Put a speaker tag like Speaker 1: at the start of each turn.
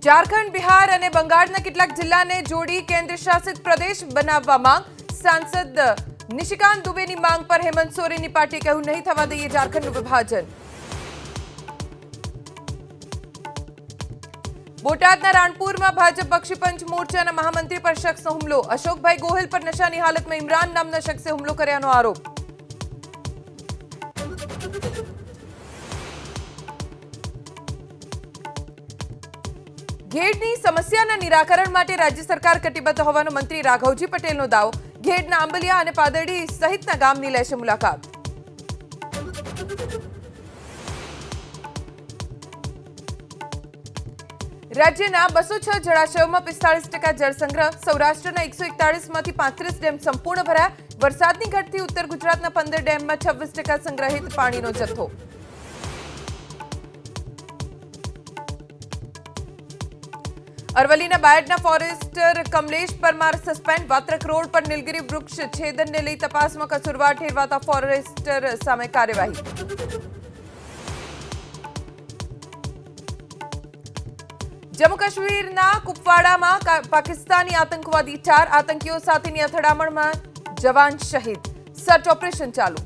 Speaker 1: झारखंड, बिहार અને બંગાળના કેટલાક જિલ્લાને જોડી કેન્દ્ર શાસિત પ્રદેશ બનાવવા માંગ। सांसद निशिकांत दुबेની માંગ પર હેમંત સોરેનની પાર્ટીએ કહ્યું નહીં થવા દઈએ ઝારખંડનું વિભાજન। બોટાદના રાણપુરમાં ભાજપ બક્ષીપંચ મોરચાના મહામંત્રી પર શખ્સનો હુમલો। અશોકભાઈ ગોહિલ પર નશાની હાલતમાં ઇમરાન નામના શખ્સે હુમલો કર્યાનો આરોપ। घेडनी समस्याना निराकरण माटे राज्य सरकार कटिबद्ध होવાનો मंत्री राघवजी पटेलનો દાવો। घेडना आंबलिया અને પાદરડી સહિતના ગામની લેશે મુલાકાત। રાજ્યના 206 જળાશયોમાં 45% જળ સંગ્રહ। સૌરાષ્ટ્રના 141 માંથી 35 ડેમ સંપૂર્ણ ભરાયા। વરસાદની ઘટથી ઉત્તર ગુજરાતના 15 ડેમમાં 26% સંગ્રહિત પાણીનો જથ્થો। અરવલ્લીના બાયડના forester Kamlesh Parmar suspend. Vatrak road પર નીલગિરી વૃક્ષ છેદનને લઈ તપાસમાં કસૂરવાર ઠેરવાતા ફોરેસ્ટર સામે કાર્યવાહી। જમ્મુ કાશ્મીરના કુપવાડામાં પાકિસ્તાની આતંકવાદી 4 આતંકીઓ સાથેની અથડામણમાં જવાન શહીદ। સર્ચ ઓપરેશન ચાલુ।